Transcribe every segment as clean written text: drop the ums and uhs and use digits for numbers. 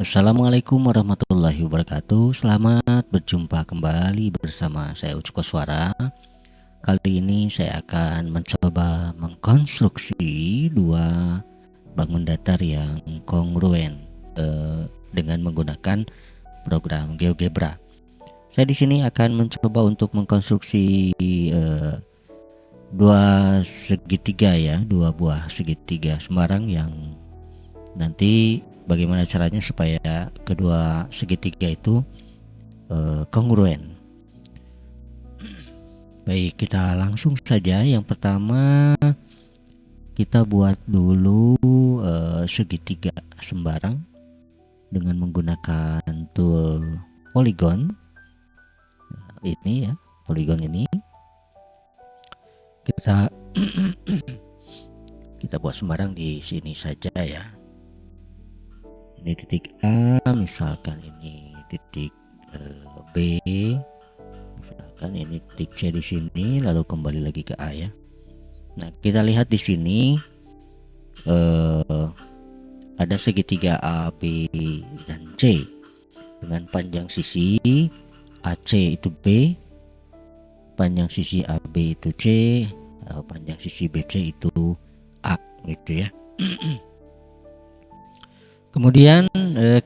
Assalamualaikum warahmatullahi wabarakatuh. Selamat berjumpa kembali bersama saya Ucu Koswara. Kali ini saya akan mencoba mengkonstruksi dua bangun datar yang kongruen dengan menggunakan program GeoGebra. Saya di sini akan mencoba untuk mengkonstruksi dua segitiga ya, dua buah segitiga Semarang yang nanti bagaimana caranya supaya kedua segitiga itu kongruen. Baik, kita langsung saja. Yang pertama kita buat dulu segitiga sembarang dengan menggunakan tool polygon. Ini ya, polygon ini kita kita buat sembarang di sini saja ya. Ini titik A, misalkan ini titik B, misalkan ini titik C di sini, lalu kembali lagi ke A ya. Nah, kita lihat di sini ada segitiga A, B, dan C dengan panjang sisi AC itu B, panjang sisi AB itu C, panjang sisi BC itu A gitu ya. Kemudian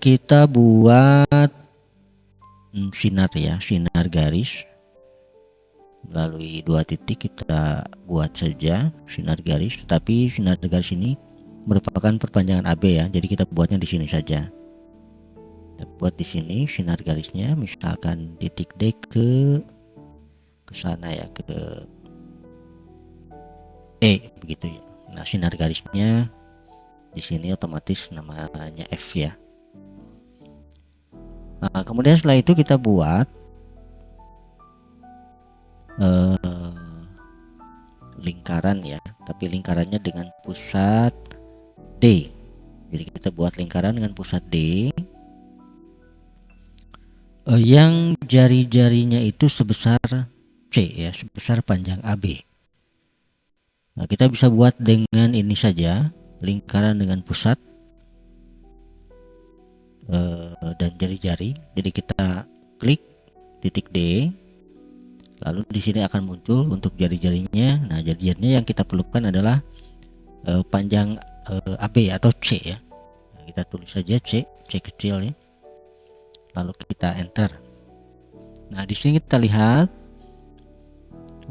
kita buat sinar ya, sinar garis melalui dua titik. Kita buat saja sinar garis, tetapi sinar garis ini merupakan perpanjangan AB ya, jadi kita buatnya di sini saja. Kita buat di sini sinar garisnya, misalkan titik D ke sana ya, ke E begitu ya. Nah, sinar garisnya di sini otomatis namanya F ya. Nah, kemudian setelah itu kita buat lingkaran ya, tapi lingkarannya dengan pusat D. Jadi kita buat lingkaran dengan pusat D yang jari-jarinya itu sebesar C ya, sebesar panjang AB. Nah, kita bisa buat dengan ini saja, lingkaran dengan pusat dan jari-jari. Jadi kita klik titik D, lalu di sini akan muncul untuk jari-jarinya. Nah, jari-jarinya yang kita perlukan adalah panjang AB atau C ya. Nah, kita tulis saja C kecil ya, lalu kita enter. Nah, di sini kita lihat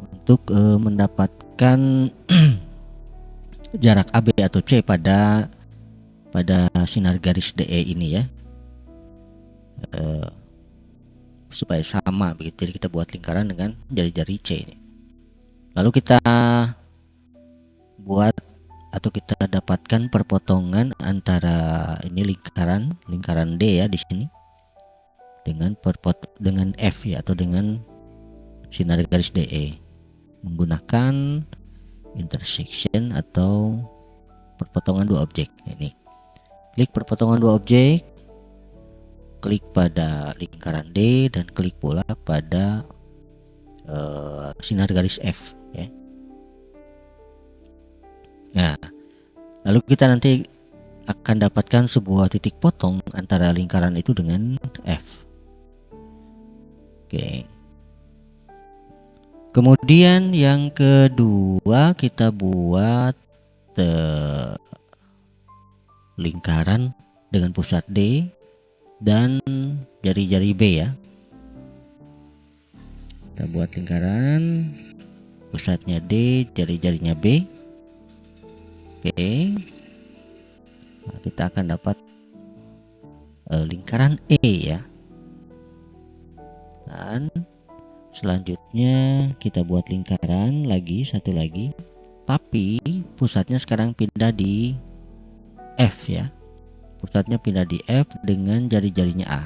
untuk mendapatkan jarak AB atau C pada sinar garis DE ini ya, supaya sama begitu. Jadi kita buat lingkaran dengan jari-jari C ini. Lalu kita buat atau kita dapatkan perpotongan antara ini lingkaran D ya di sini dengan F ya, atau dengan sinar garis DE menggunakan intersection atau perpotongan dua objek. Ini klik perpotongan dua objek, klik pada lingkaran D, dan klik pula pada sinar garis F ya. Nah, lalu kita nanti akan dapatkan sebuah titik potong antara lingkaran itu dengan F. Oke. Kemudian yang kedua kita buat lingkaran dengan pusat D dan jari-jari B ya. Kita buat lingkaran, pusatnya D, jari-jarinya B. Oke. Nah, kita akan dapat lingkaran E ya. Dan selanjutnya kita buat lingkaran lagi, satu lagi, tapi pusatnya sekarang pindah di F ya. Pusatnya pindah di F dengan jari-jarinya A.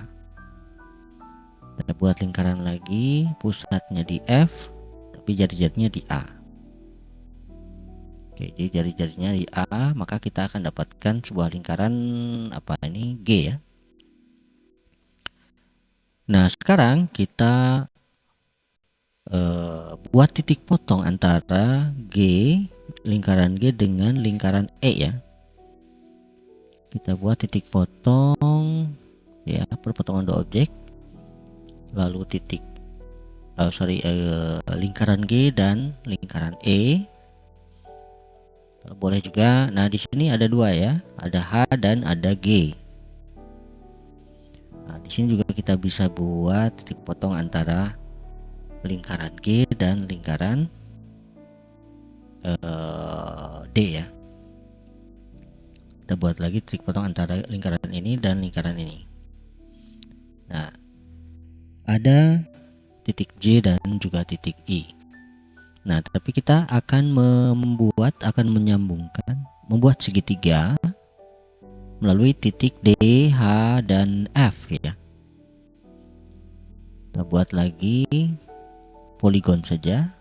Kita buat lingkaran lagi, pusatnya di F tapi jari-jarinya di A. Oke, jadi jari-jarinya di A, maka kita akan dapatkan sebuah lingkaran apa ini, G ya. Nah, sekarang kita buat titik potong antara lingkaran G dengan lingkaran E ya. Kita buat titik potong ya, perpotongan dua objek, lalu titik lingkaran G dan lingkaran E. Boleh juga. Nah, di sini ada dua ya, ada H dan ada G. Nah, di sini juga kita bisa buat titik potong antara lingkaran G dan lingkaran D ya. Kita buat lagi titik potong antara lingkaran ini dan lingkaran ini. Nah, ada titik J dan juga titik I. Nah, tapi kita akan membuat segitiga melalui titik D, H, dan F ya. Kita buat lagi poligon saja.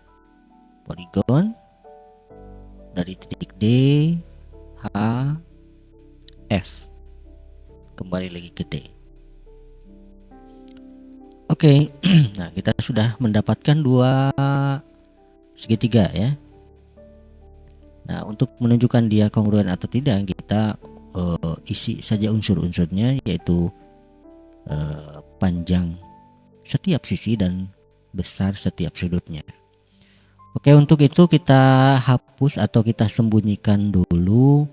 Poligon dari titik D, H, F. Kembali lagi ke D. Oke. Nah, kita sudah mendapatkan dua segitiga ya. Nah, untuk menunjukkan dia kongruen atau tidak, kita isi saja unsur-unsurnya, yaitu panjang setiap sisi dan besar setiap sudutnya. Oke, untuk itu kita hapus atau kita sembunyikan dulu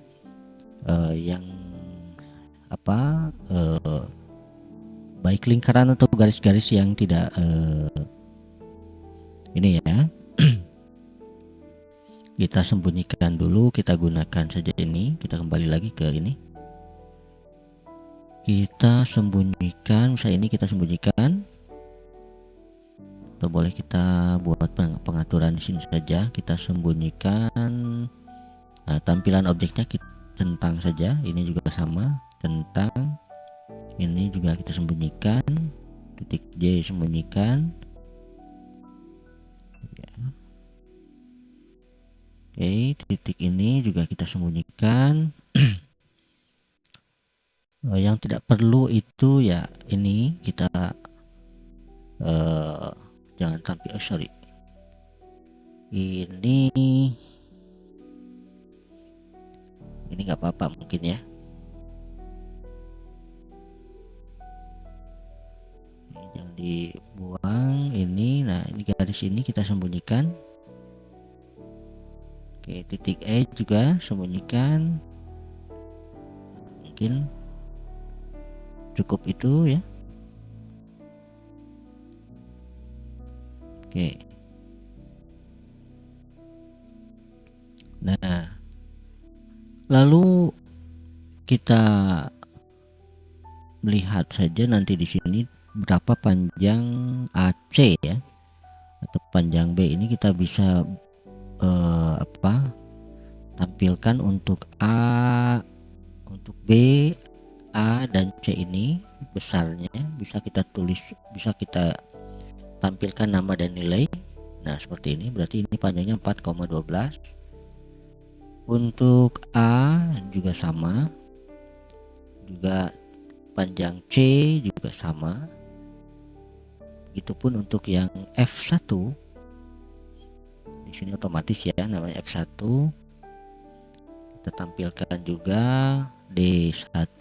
yang baik lingkaran atau garis-garis yang tidak ini ya. Kita sembunyikan dulu, kita gunakan saja ini. Kita kembali lagi ke ini. Kita sembunyikan, misalnya ini kita sembunyikan. Atau boleh kita buat pengaturan di sini saja. Kita sembunyikan. Nah, tampilan objeknya kita centang saja. Ini juga sama, centang. Ini juga kita sembunyikan. Titik J sembunyikan. Ya. Oke, titik ini juga kita sembunyikan. Yang tidak perlu itu ya ini kita jangan tampil. Ini nggak apa-apa mungkin ya. Ini jangan dibuang ini. Nah, ini garis ini kita sembunyikan. Oke, titik E juga sembunyikan. Mungkin cukup itu ya. Oke. Nah, lalu kita melihat saja nanti di sini berapa panjang AC ya, atau panjang B. Ini kita bisa tampilkan untuk A, untuk B, A dan C ini besarnya bisa kita tulis, bisa kita tampilkan nama dan nilai. Nah, seperti ini, berarti ini panjangnya 4,12. Untuk A juga sama, juga panjang C juga sama. Begitupun untuk yang F1, di sini otomatis ya namanya F1. Kita tampilkan juga D1,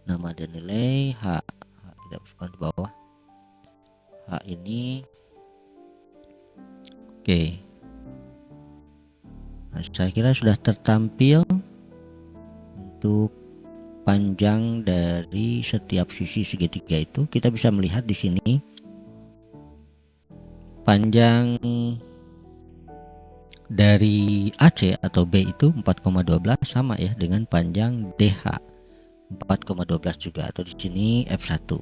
nama dan nilai. H kita masukkan di bawah. H ini oke. Nah, saya kira sudah tertampil untuk panjang dari setiap sisi segitiga itu. Kita bisa melihat di sini panjang dari AC atau B itu 4,12 sama ya dengan panjang DH 4,12 juga, atau di sini F1.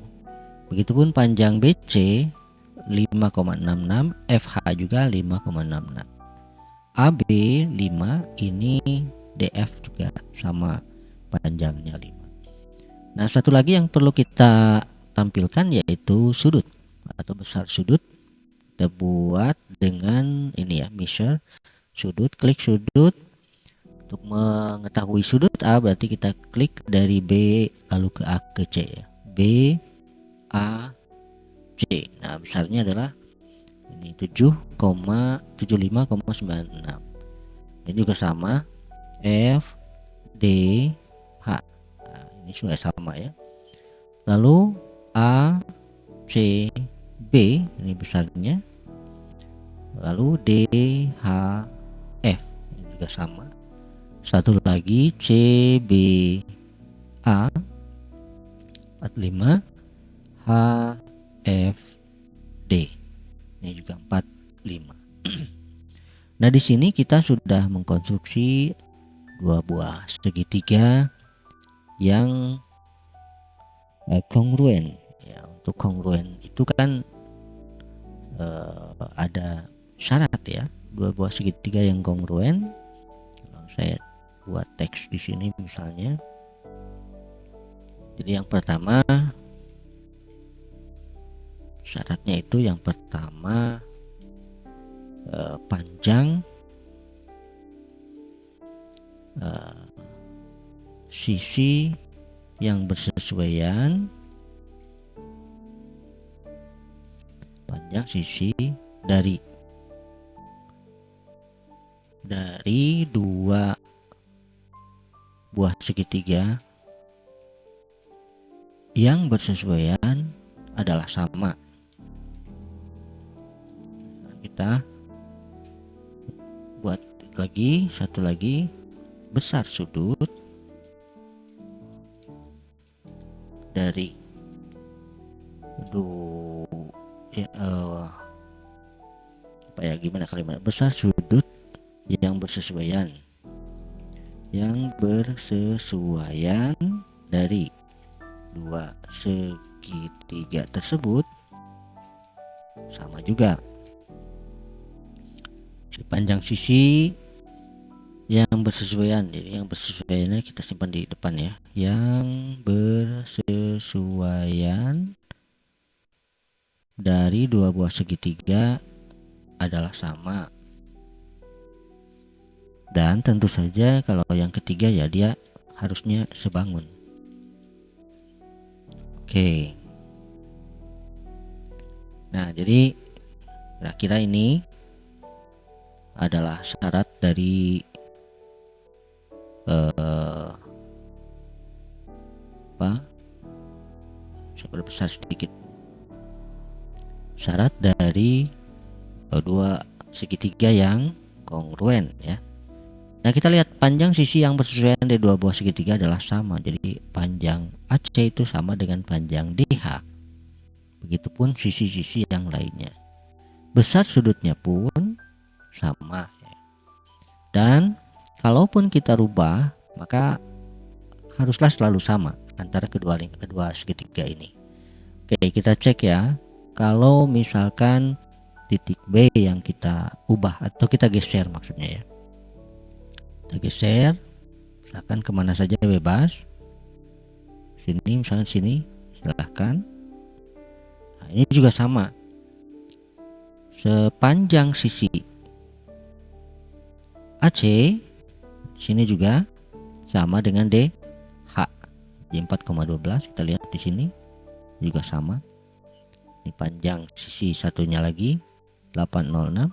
Begitupun panjang BC 5,66, FH juga 5,66. AB 5, ini DF juga sama panjangnya 5. Nah, satu lagi yang perlu kita tampilkan yaitu sudut atau besar sudut. Kita buat dengan ini ya, measure sudut, klik sudut. Untuk mengetahui sudut A berarti kita klik dari B lalu ke A ke C ya. B A C. Nah, besarnya adalah ini 7,75,96. Ini juga sama F D H. Nah, ini sudah sama ya. Lalu A C B ini besarnya, lalu D H F ini juga sama. Satu lagi C B A 45, H F D ini juga 45. Nah, di sini kita sudah mengkonstruksi dua buah segitiga yang kongruen. Ya, untuk kongruen itu kan ada syarat ya, dua buah segitiga yang kongruen. Kalau saya buat teks di sini misalnya, jadi yang pertama syaratnya itu yang pertama panjang sisi yang bersesuaian, panjang sisi dari dua buah segitiga yang bersesuaian adalah sama. Kita buat lagi satu lagi, besar sudut dari gimana kalimat, besar sudut yang bersesuaian dari dua segitiga tersebut sama juga. Jadi panjang sisi yang bersesuaian, jadi yang bersesuaiannya kita simpan di depan ya, yang bersesuaian dari dua buah segitiga adalah sama. Dan tentu saja kalau yang ketiga ya dia harusnya sebangun. Oke. Nah, jadi kira-kira ini adalah syarat dari saya perbesar sedikit. Syarat dari dua segitiga yang kongruen ya. Nah, kita lihat panjang sisi yang bersesuaian dari dua buah segitiga adalah sama. Jadi panjang AC itu sama dengan panjang DH. Begitupun sisi-sisi yang lainnya. Besar sudutnya pun sama ya. Dan kalaupun kita rubah, maka haruslah selalu sama antara kedua segitiga ini. Oke, kita cek ya. Kalau misalkan titik B yang kita ubah atau kita geser maksudnya ya, kita geser misalkan kemana saja bebas, sini misalkan sini silahkan. Nah, ini juga sama, sepanjang sisi AC sini juga sama dengan DH di 4,12. Kita lihat di sini juga sama. Ini panjang sisi satunya lagi 806,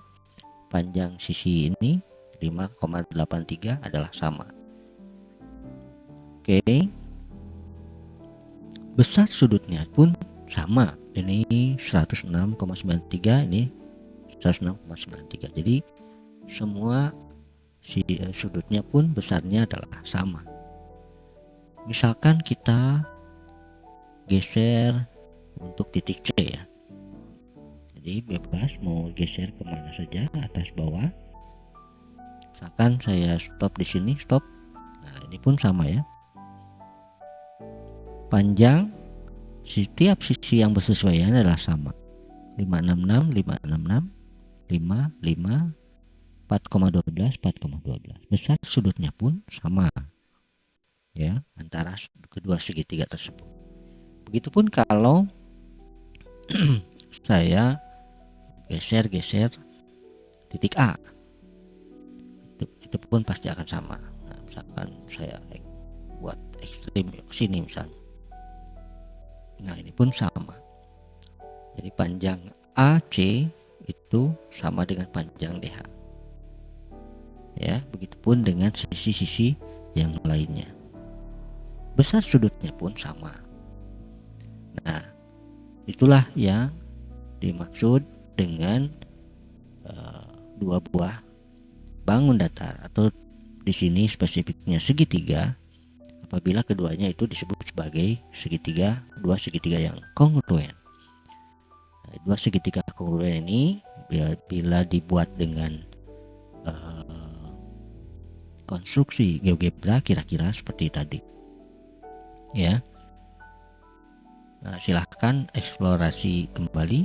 panjang sisi ini 5,83 adalah sama. Oke, besar sudutnya pun sama, ini 106,93, ini 106,93. Jadi semua sudutnya pun besarnya adalah sama. Misalkan kita geser untuk titik C ya, jadi bebas mau geser kemana saja, atas bawah. Misalkan saya stop di sini, stop. Nah, ini pun sama ya. Panjang setiap sisi yang bersesuaian adalah sama. 566, 566, 55, 4,12, 4,12. Besar sudutnya pun sama ya antara kedua segitiga tersebut. Begitupun kalau saya geser titik A, itu pun pasti akan sama. Nah, misalkan saya buat ekstrim ke sini misalnya, nah ini pun sama. Jadi panjang AC itu sama dengan panjang DH ya. Begitupun dengan sisi-sisi yang lainnya. Besar sudutnya pun sama. Nah, itulah yang dimaksud dengan dua buah bangun datar, atau di sini spesifiknya segitiga apabila keduanya itu disebut sebagai segitiga, dua segitiga yang kongruen. Nah, dua segitiga kongruen ini bila dibuat dengan konstruksi GeoGebra kira-kira seperti tadi ya. Nah, silahkan eksplorasi kembali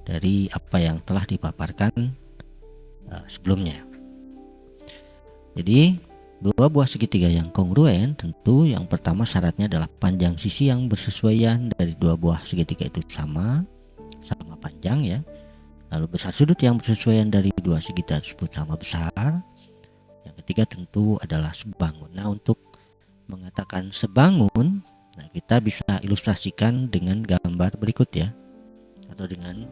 dari apa yang telah dipaparkan sebelumnya. Jadi dua buah segitiga yang kongruen, tentu yang pertama syaratnya adalah panjang sisi yang bersesuaian dari dua buah segitiga itu sama panjang ya. Lalu besar sudut yang bersesuaian dari dua segitiga tersebut sama besar. Yang ketiga tentu adalah sebangun. Nah, untuk mengatakan sebangun, nah kita bisa ilustrasikan dengan gambar berikut ya, atau dengan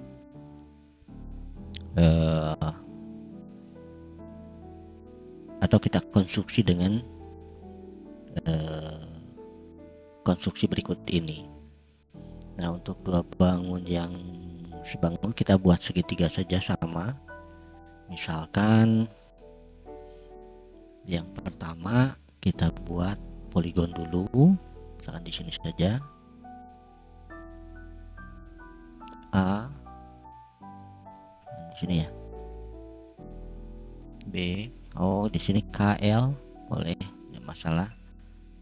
atau kita konstruksi dengan konstruksi berikut ini. Nah, untuk dua bangun yang sebangun kita buat segitiga saja sama. Misalkan yang pertama kita buat poligon dulu, misalkan di sini saja A, di sini ya B, oh di sini KL boleh, tidak masalah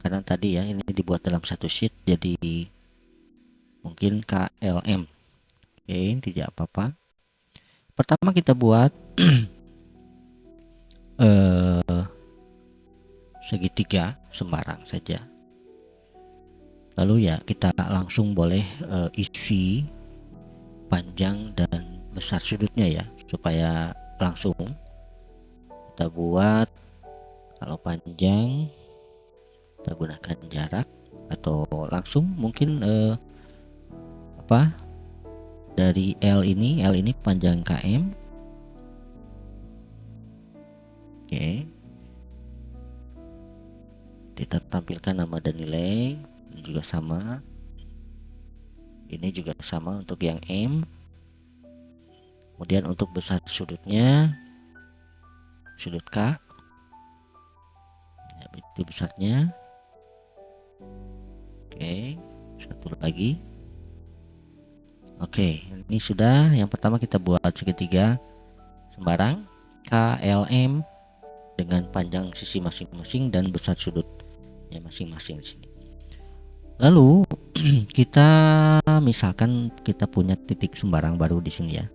karena tadi ya ini dibuat dalam satu sheet jadi mungkin KLM. Oke, tidak apa-apa. Pertama kita buat segitiga sembarang saja. Lalu ya kita langsung boleh isi panjang dan besar sudutnya ya, supaya langsung kita buat. Kalau panjang kita gunakan jarak, atau langsung mungkin dari L ini panjang km. Oke, kita tampilkan nama dan nilai. Ini juga sama, ini juga sama untuk yang M. Kemudian untuk besar sudutnya, sudut K ya, itu besarnya. Oke, satu lagi. Oke, ini sudah. Yang pertama kita buat segitiga sembarang KLM dengan panjang sisi masing-masing dan besar sudutnya masing-masing di sini. Lalu kita misalkan kita punya titik sembarang baru di sini ya.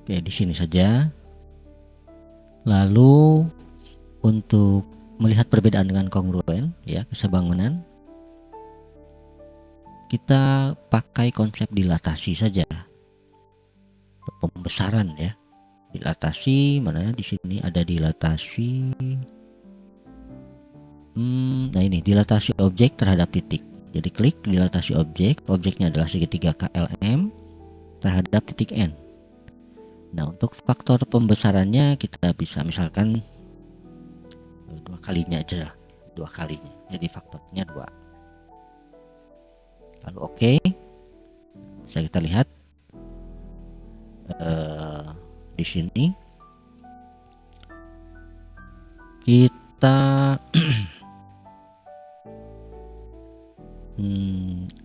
Oke, di sini saja. Lalu untuk melihat perbedaan dengan kongruen ya, kesebangunan, kita pakai konsep dilatasi saja. Pembesaran ya. Dilatasi mana di sini ada dilatasi. Nah ini dilatasi objek terhadap titik. Jadi klik dilatasi objek, objeknya adalah segitiga KLM terhadap titik N. Nah, untuk faktor pembesarannya kita bisa misalkan dua kalinya aja, dua kalinya. Jadi faktornya 2. Lalu oke. Bisa kita lihat di sini kita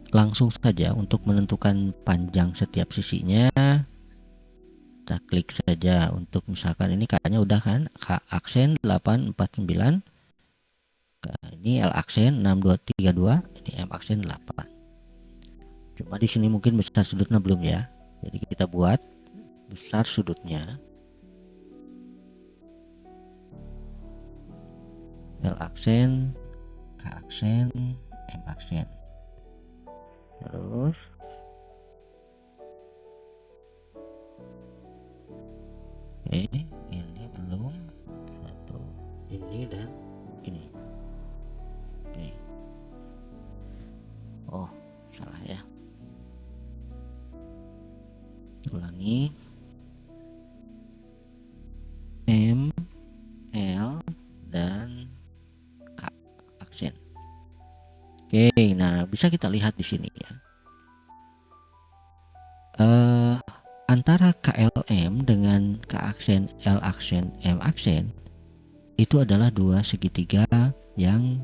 langsung saja untuk menentukan panjang setiap sisinya. Kita klik saja untuk misalkan ini K-nya udah kan, K aksen 849, ini L aksen 6232, ini M aksen 8. Cuma di sini mungkin besar sudutnya belum ya. Jadi kita buat besar sudutnya L aksen, K aksen, M aksen. Terus ini belum, satu ini dan ini. Oke. Oh, salah ya. Ulangi. M, L dan Oke, nah bisa kita lihat di sini ya. Antara KLM dengan K aksen, L aksen, M aksen itu adalah dua segitiga yang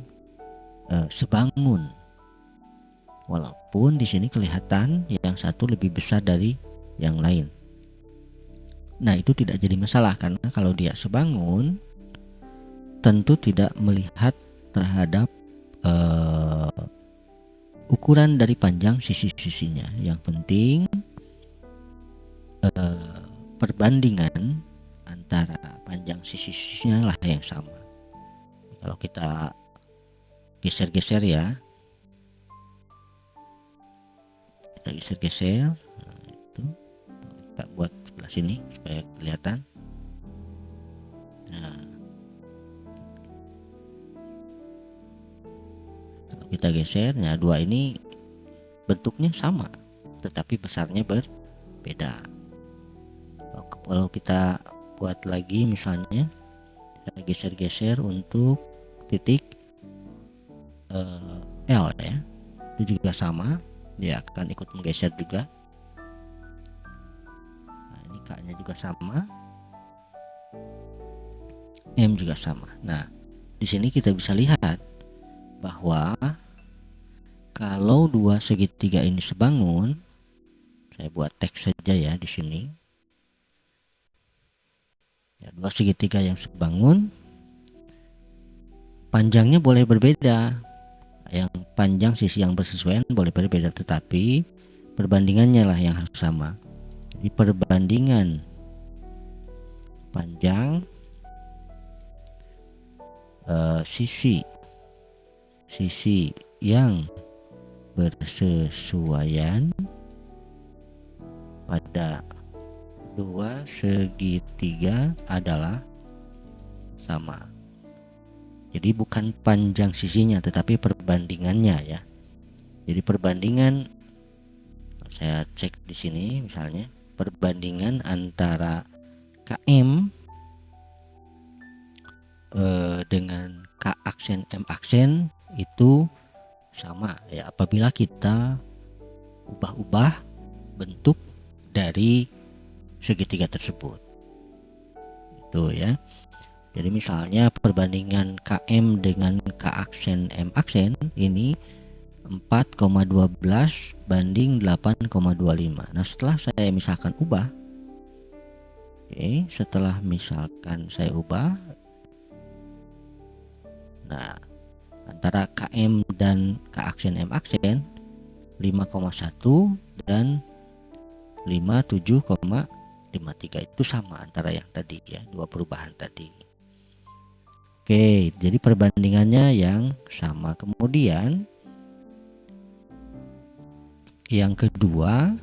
sebangun. Walaupun di sini kelihatan yang satu lebih besar dari yang lain. Nah, itu tidak jadi masalah karena kalau dia sebangun tentu tidak melihat terhadap ukuran dari panjang sisi-sisinya. Yang penting perbandingan antara panjang sisi-sisinya lah yang sama. Kalau kita geser-geser ya, kita geser-geser, nah, itu kita buat sebelah sini supaya kelihatan. Nah, kalau kita geser, nah dua ini bentuknya sama, tetapi besarnya berbeda. Kalau kita buat lagi, misalnya kita geser-geser untuk titik L ya, itu juga sama, dia akan ikut menggeser juga. Nah, ini K nya juga sama, M juga sama. Nah, di sini kita bisa lihat bahwa kalau dua segitiga ini sebangun, saya buat teks saja ya di sini. Ya, dua segitiga yang sebangun, panjangnya boleh berbeda. Yang panjang sisi yang bersesuaian boleh berbeda, tetapi perbandingannya lah yang harus sama. Jadi perbandingan panjang sisi yang bersesuaian pada dua segitiga adalah sama. Jadi bukan panjang sisinya tetapi perbandingannya ya. Jadi perbandingan, saya cek di sini misalnya, perbandingan antara KM dengan K aksen M aksen itu sama ya apabila kita ubah-ubah bentuk dari segitiga tersebut. Itu ya. Jadi misalnya perbandingan KM dengan K aksen M aksen ini 4,12 banding 8,25. Nah, setelah saya misalkan ubah, setelah misalkan saya ubah, nah antara KM dan K aksen M aksen 5,1 dan 57,53 itu sama antara yang tadi ya, dua perubahan tadi. Oke, jadi perbandingannya yang sama. Kemudian yang kedua,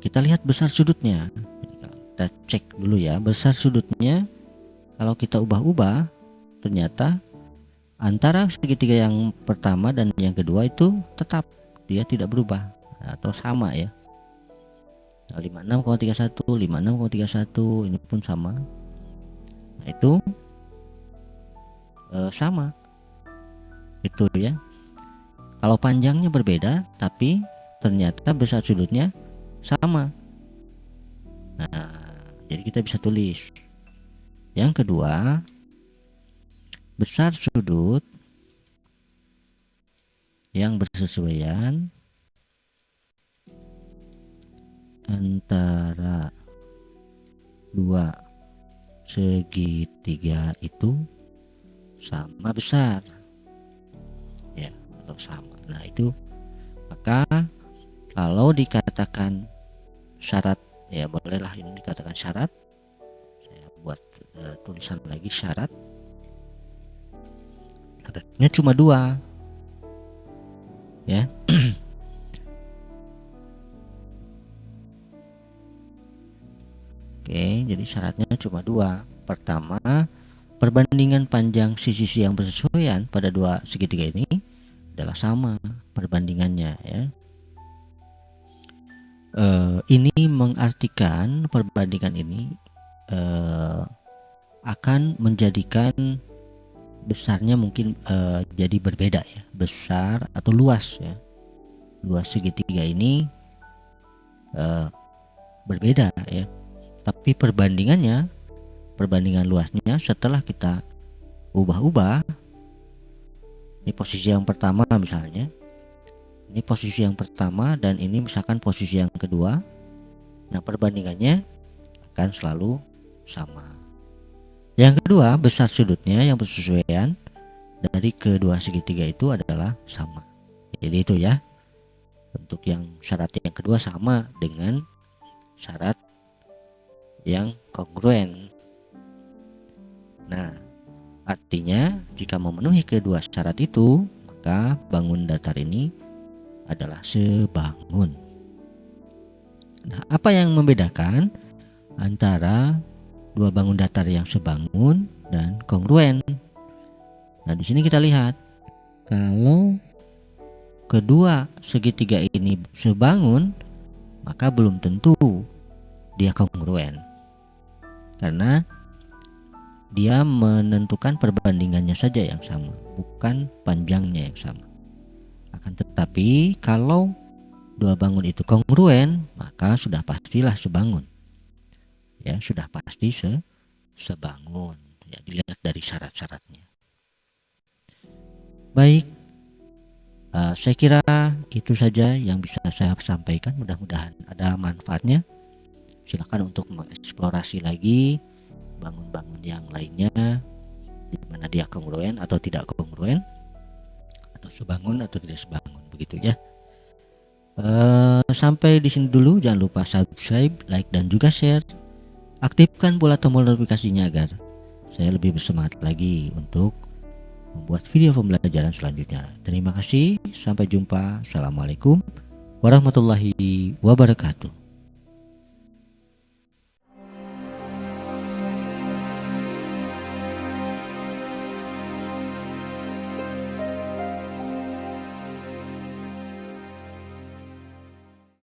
kita lihat besar sudutnya. Kita cek dulu ya, besar sudutnya kalau kita ubah-ubah ternyata antara segitiga yang pertama dan yang kedua itu tetap, dia tidak berubah atau sama ya. Nah, 56,31, 56,31 ini pun sama. Nah, itu sama. Itu ya. Kalau panjangnya berbeda tapi ternyata besar sudutnya sama. Nah, jadi kita bisa tulis. Yang kedua, besar sudut yang bersesuaian antara dua segitiga itu sama besar ya, atau sama. Nah, itu maka kalau dikatakan syarat ya, bolehlah ini dikatakan syarat. Saya buat tulisan lagi syaratnya cuma dua ya. Oke, jadi syaratnya cuma dua. Pertama, perbandingan panjang sisi yang bersesuaian pada dua segitiga ini adalah sama perbandingannya ya. Ini mengartikan perbandingan ini akan menjadikan besarnya mungkin jadi berbeda ya, besar atau luas ya. Luas segitiga ini berbeda ya. Tapi perbandingan luasnya setelah kita ubah-ubah, ini posisi yang pertama misalnya, ini posisi yang pertama dan ini misalkan posisi yang kedua. Nah, perbandingannya akan selalu sama. Yang kedua, besar sudutnya yang bersesuaian dari kedua segitiga itu adalah sama. Jadi itu ya. Untuk yang syarat yang kedua sama dengan syarat yang kongruen. Nah, artinya jika memenuhi kedua syarat itu, maka bangun datar ini adalah sebangun. Nah, apa yang membedakan antara dua bangun datar yang sebangun dan kongruen? Nah, di sini kita lihat kalau kedua segitiga ini sebangun, maka belum tentu dia kongruen. Karena dia menentukan perbandingannya saja yang sama, bukan panjangnya yang sama. Akan tetapi kalau dua bangun itu kongruen, maka sudah pastilah sebangun. Ya, sudah pasti sebangun. Ya, dilihat dari syarat-syaratnya. Baik, saya kira itu saja yang bisa saya sampaikan. Mudah-mudahan ada manfaatnya. Silakan untuk mengeksplorasi lagi bangun-bangun yang lainnya, di mana dia kongruen atau tidak kongruen, atau sebangun atau tidak sebangun, begitu ya. Sampai di sini dulu. Jangan lupa subscribe, like, dan juga share. Aktifkan pula tombol notifikasinya agar saya lebih bersemangat lagi untuk membuat video pembelajaran selanjutnya. Terima kasih, sampai jumpa. Assalamualaikum warahmatullahi wabarakatuh.